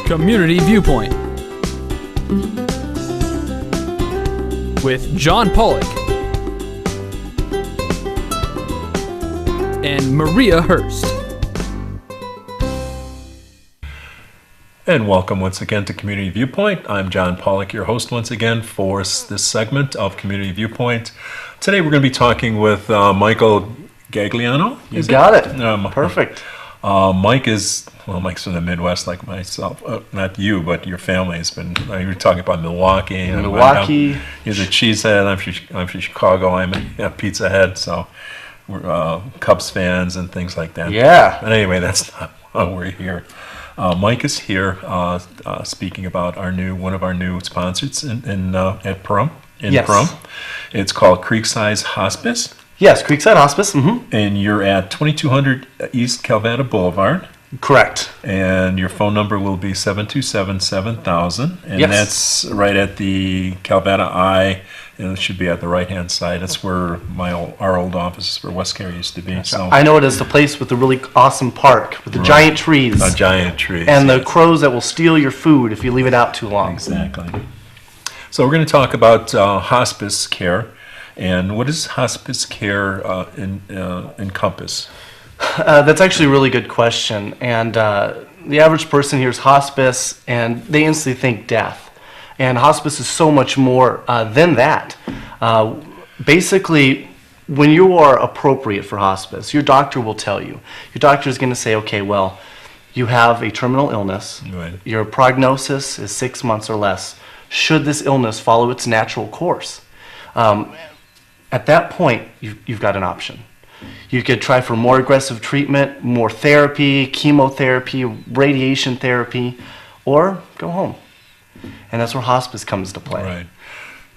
Community Viewpoint with John Pollock and Maria Hurst. And welcome once again to Community Viewpoint. I'm John Pollock, your host once again for this segment of Community Viewpoint. Today we're going to be talking with Michael Gagliano. You got it. Perfect. Mike's from the Midwest like myself. Not you, but your family has been, you were talking about Milwaukee. Milwaukee. He's a cheesehead. I'm from Chicago. I'm a pizza head. So we're Cubs fans and things like that. Yeah. But anyway, that's not why we're here. Mike is here speaking about one of our new sponsors at Pahrump. Pahrump. It's called Creekside Hospice. Yes, Creekside Hospice. Mm-hmm. And you're at 2200 East Calvada Boulevard. Correct. And your phone number will be 727-7000. And yes. That's right at the Calvada I. And it should be at the right-hand side. That's where our old office for West Care used to be. So I know it is the place with the really awesome park with the giant trees. A giant tree. And the crows that will steal your food if you leave it out too long. Exactly. So we're going to talk about hospice care. And what does hospice care encompass? That's actually a really good question. And the average person hears hospice and they instantly think death. And hospice is so much more than that. Basically, when you are appropriate for hospice, your doctor will tell you. Your doctor is going to say, okay, well, you have a terminal illness. Right. Your prognosis is 6 months or less. Should this illness follow its natural course? At that point, you've got an option. You could try for more aggressive treatment, more therapy, chemotherapy, radiation therapy, or go home. And that's where hospice comes to play. Right.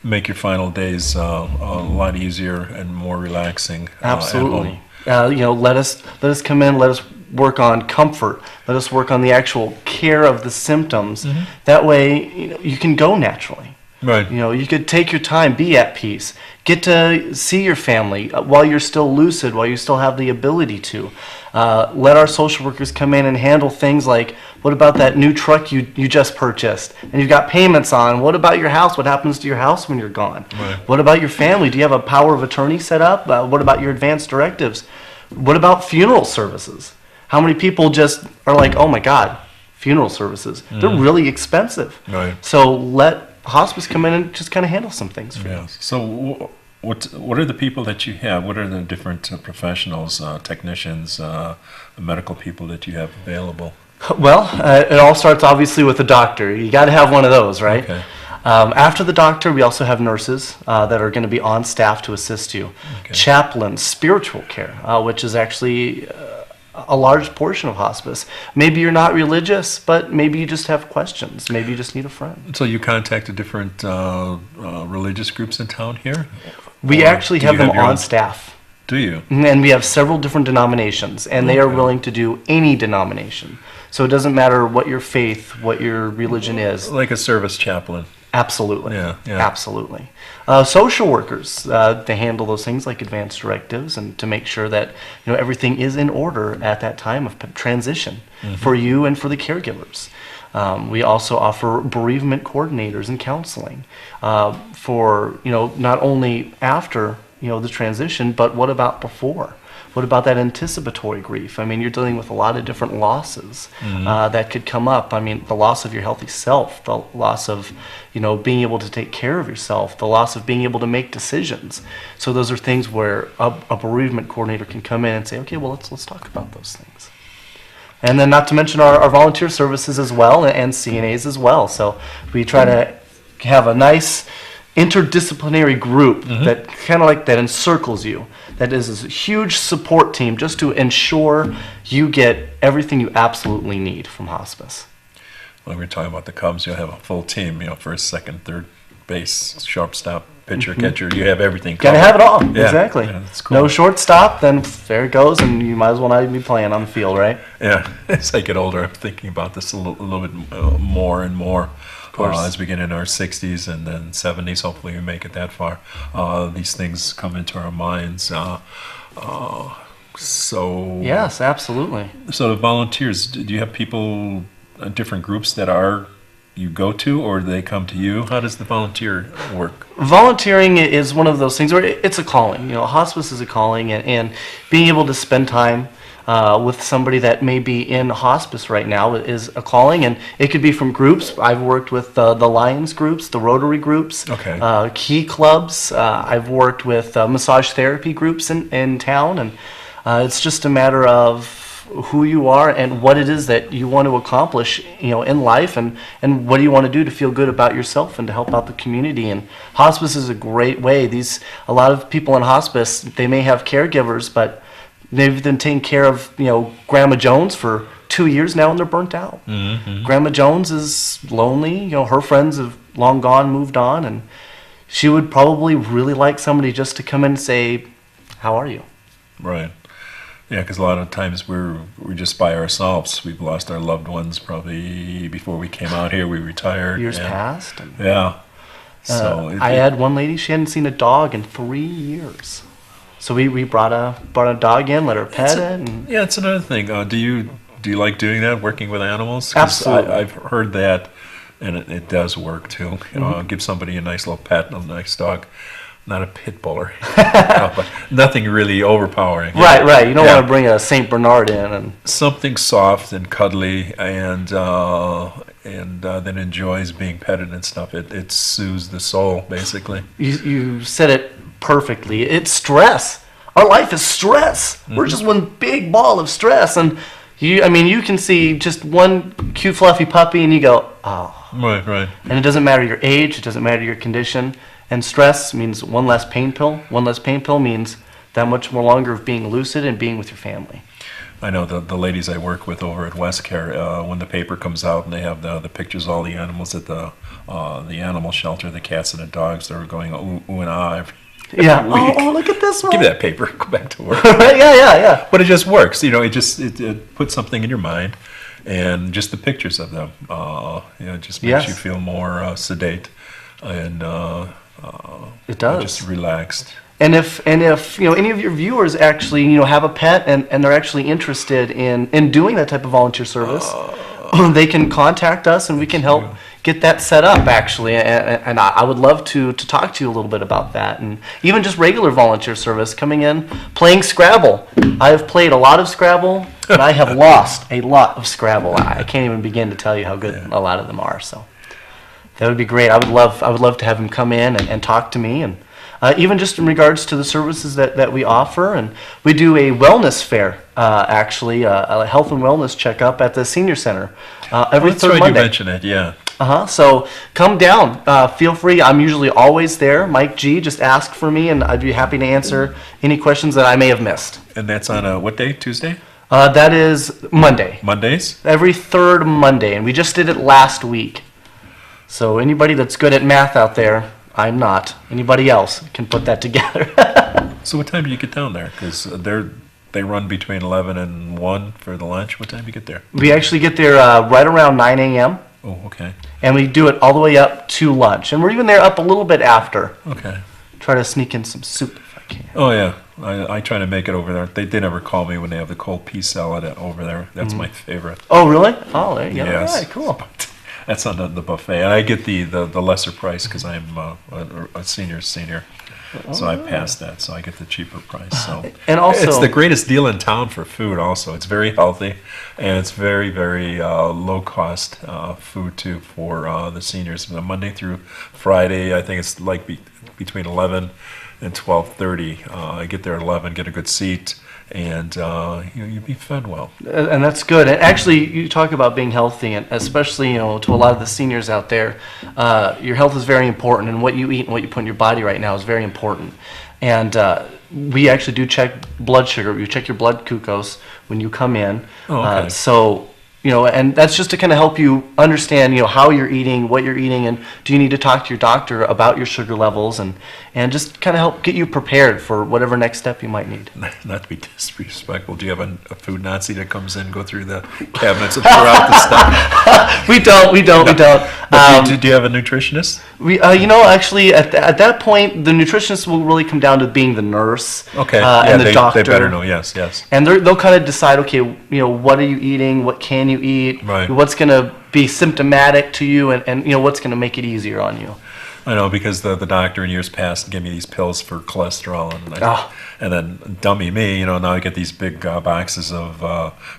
Make your final days a lot easier and more relaxing. Absolutely. Let us come in, let us work on comfort, let us work on the actual care of the symptoms. Mm-hmm. That way, you can go naturally. Right. You could take your time, be at peace, get to see your family while you're still lucid, while you still have the ability to. Let our social workers come in and handle things like, what about that new truck you just purchased and you've got payments on? What about your house? What happens to your house when you're gone? Right. What about your family? Do you have a power of attorney set up? What about your advance directives? What about funeral services? How many people just are like, oh my God, funeral services? They're really expensive. Right. So let hospice come in and just kind of handle some things for you. So what are the people that you have? What are the different professionals, technicians, medical people that you have available? Well, it all starts obviously with a doctor. You got to have one of those, right? Okay. After the doctor, we also have nurses that are going to be on staff to assist you. Okay. Chaplains, spiritual care, which is actually a large portion of hospice. Maybe you're not religious, but maybe you just have questions. Maybe you just need a friend. So you contacted different religious groups in town here? We actually have them on staff. Do you? And we have several different denominations, and they are willing to do any denomination. So it doesn't matter what your faith, what your religion is. Like a service chaplain. Absolutely. Yeah. Absolutely. Social workers, they handle those things like advance directives and to make sure that everything is in order at that time of transition for you and for the caregivers. We also offer bereavement coordinators and counseling for not only after the transition, but what about before? What about that anticipatory grief? I mean, you're dealing with a lot of different losses that could come up. I mean, the loss of your healthy self, the loss of, being able to take care of yourself, the loss of being able to make decisions. So those are things where a bereavement coordinator can come in and say, okay, well, let's talk about those things. And then not to mention our volunteer services as well and CNAs as well. So we try to have a nice interdisciplinary group that kind of like that encircles you. That is a huge support team just to ensure you get everything you absolutely need from hospice. When we're talking about the Cubs, you'll have a full team, first, second, third base, shortstop, pitcher, catcher. You have everything covered. Gotta have it all. Yeah. Exactly. Yeah, that's cool. No shortstop, then there it goes, and you might as well not even be playing on the field, right? Yeah. As I get older, I'm thinking about this a little bit more and more. Of course. As we get into our 60s and then 70s, hopefully we make it that far. These things come into our minds. So yes, absolutely. So the volunteers, do you have people different groups that you go to, or do they come to you? How does the volunteer work? Volunteering is one of those things where it's a calling. Hospice is a calling, and being able to spend time with somebody that may be in hospice right now is a calling, and it could be from groups. I've worked with the Lions groups, the Rotary groups, Key clubs. I've worked with massage therapy groups in town, and it's just a matter of who you are and what it is that you want to accomplish, in life, and what do you want to do to feel good about yourself and to help out the community. And hospice is a great way. A lot of people in hospice, they may have caregivers, but they've been taking care of, Grandma Jones for 2 years now, and they're burnt out. Mm-hmm. Grandma Jones is lonely. Her friends have long gone, moved on, and she would probably really like somebody just to come in and say, "How are you?" Right. Yeah, because a lot of times we're just by ourselves. We've lost our loved ones probably before we came out here. We retired. Years passed. Yeah. So I had one lady, she hadn't seen a dog in 3 years. So we brought a dog in, let her pet it. Yeah, it's another thing. Do you like doing that, working with animals? 'Cause Absolutely. I've heard that, and it does work too. Give somebody a nice little pet, a nice dog. Not a pit buller, but nothing really overpowering. Right. You don't want to bring a Saint Bernard in and something soft and cuddly, and then enjoys being petted and stuff. It soothes the soul, basically. You said it perfectly. It's stress. Our life is stress. Mm-hmm. We're just one big ball of stress, and you can see just one cute fluffy puppy, and you go, oh. Right. And it doesn't matter your age. It doesn't matter your condition. And stress means one less pain pill. One less pain pill means that much more longer of being lucid and being with your family. I know the ladies I work with over at WestCare, when the paper comes out and they have the pictures of all the animals at the animal shelter, the cats and the dogs, they're going ooh and ah every week. Oh, look at this one. Give me that paper. Go back to work. Yeah. But it just works. It puts something in your mind, and just the pictures of them, it just makes you feel more sedate and it does. Just relaxed. And if any of your viewers actually have a pet and they're actually interested in doing that type of volunteer service, they can contact us and we can help get that set up actually. And I would love to talk to you a little bit about that, and even just regular volunteer service, coming in, playing Scrabble. I have played a lot of Scrabble, and I have lost a lot of Scrabble. I can't even begin to tell you how good a lot of them are. So that would be great. I would love to have him come in and talk to me, and even just in regards to the services that we offer. And we do a wellness fair, actually, a health and wellness checkup at the senior center every third Monday. You mentioned it, yeah. So come down. Feel free. I'm usually always there. Mike G, just ask for me, and I'd be happy to answer any questions that I may have missed. And that's on what day? Tuesday? That is Monday. Mondays? Every third Monday, and we just did it last week. So anybody that's good at math out there, I'm not. Anybody else can put that together. So what time do you get down there? Because they run between 11 and 1 for the lunch. What time do you get there? We actually get there right around 9 a.m. Oh, okay. And we do it all the way up to lunch. And we're even there up a little bit after. Okay. Try to sneak in some soup if I can. Oh, yeah. I try to make it over there. They never call me when they have the cold pea salad over there. That's my favorite. Oh, really? Oh, there you go. Yes. All right, cool. That's on the buffet. And I get the lesser price because I'm a senior. So I passed that, so I get the cheaper price. So and also, it's the greatest deal in town for food. Also, it's very healthy, and it's very, very low cost food too for the seniors. Monday through Friday, I think it's like between 11 and 12:30. I get there at 11, get a good seat, and you'd be fed well. And that's good. And actually, you talk about being healthy, and especially to a lot of the seniors out there, your health is very important, and what you eat and what you put in your body right now is very important. And we actually do check blood sugar. We check your blood glucose when you come in. Oh, okay. So and that's just to kind of help you understand, how you're eating, what you're eating, and do you need to talk to your doctor about your sugar levels, and just kind of help get you prepared for whatever next step you might need. Not to be disrespectful, do you have a food Nazi that comes in, go through the cabinets and throw out the stuff? We don't. But do you have a nutritionist? Actually, at that point, the nutritionist will really come down to being the nurse. Okay. And the doctor. They better know. Yes. And they'll kind of decide, okay, what are you eating? What can you eat? Right. What's going to be symptomatic to you, and what's going to make it easier on you. I know, because the doctor in years past gave me these pills for cholesterol, and then dummy me, now I get these big boxes of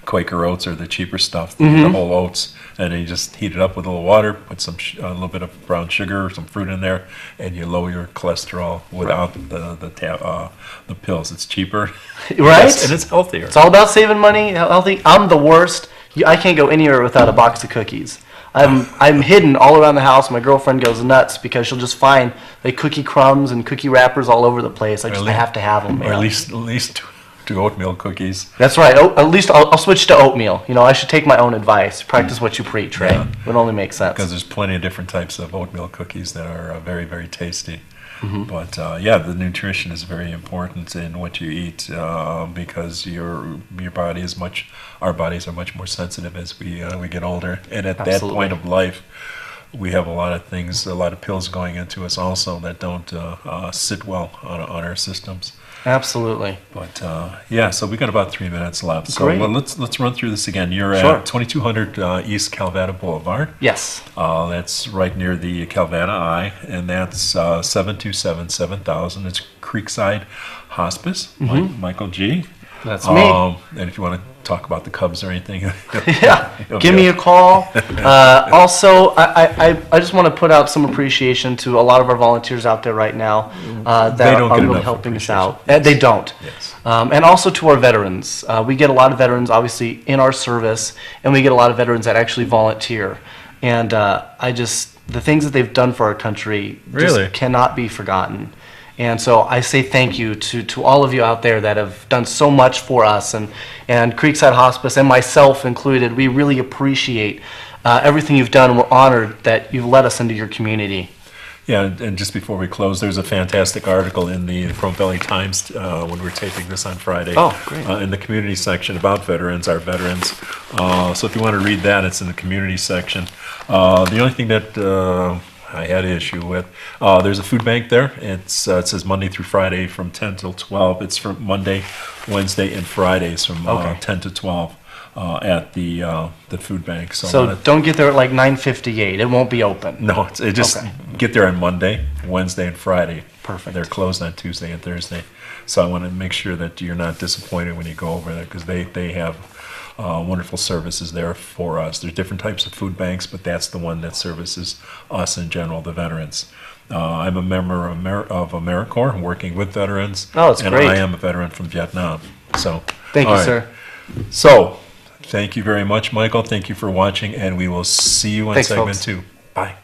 Quaker oats, or the cheaper stuff, the whole oats, and you just heat it up with a little water, put a little bit of brown sugar, some fruit in there, and you lower your cholesterol without the pills. It's cheaper, right? Yes, and it's healthier. It's all about saving money, healthy. I'm the worst. I can't go anywhere without a box of cookies. I'm hidden all around the house. My girlfriend goes nuts because she'll just find like cookie crumbs and cookie wrappers all over the place. I have to have them. Or at least two oatmeal cookies. That's right. At least I'll switch to oatmeal. I should take my own advice. Practice what you preach, right? Yeah. It would only make sense. Because there's plenty of different types of oatmeal cookies that are very, very tasty. But the nutrition is very important in what you eat, because your body is our bodies are much more sensitive as we get older, and at that point of life, we have a lot of pills going into us also that don't sit well on our systems. Absolutely. But so we got about 3 minutes left. So Great. let's run through this again. You're Sure. at 2200 East Calvada Boulevard. Yes. That's right near the Calvada Eye, and that's 727-7000. It's Creekside Hospice. Michael G. That's me. And if you want to talk about the Cubs or anything, give me a call. Also, I just want to put out some appreciation to a lot of our volunteers out there right now that are really helping us out. They don't. Yes. And also to our veterans. We get a lot of veterans, obviously, in our service, and we get a lot of veterans that actually volunteer. And the things that they've done for our country just cannot be forgotten. And so I say thank you to all of you out there that have done so much for us, and Creekside Hospice, and myself included. We really appreciate everything you've done, and we're honored that you've let us into your community. Yeah, and just before we close, there's a fantastic article in the Front Valley Times when we're taping this on Friday. Oh, great. In the community section about our veterans. So if you want to read that, it's in the community section. The only thing that I had an issue with, there's a food bank there. It says Monday through Friday from 10 till 12. It's from Monday, Wednesday, and Fridays from 10 to 12 at the food bank. So don't get there at like 9:58. It won't be open. No, get there on Monday, Wednesday, and Friday. Perfect. They're closed on Tuesday and Thursday. So I want to make sure that you're not disappointed when you go over there, because they have wonderful services there for us. There's different types of food banks, but that's the one that services us in general, the veterans. I'm a member of AmeriCorps, working with veterans. Oh, that's great. And I am a veteran from Vietnam. So thank you, sir. So thank you very much, Michael. Thank you for watching, and we will see you in segment 2. Bye.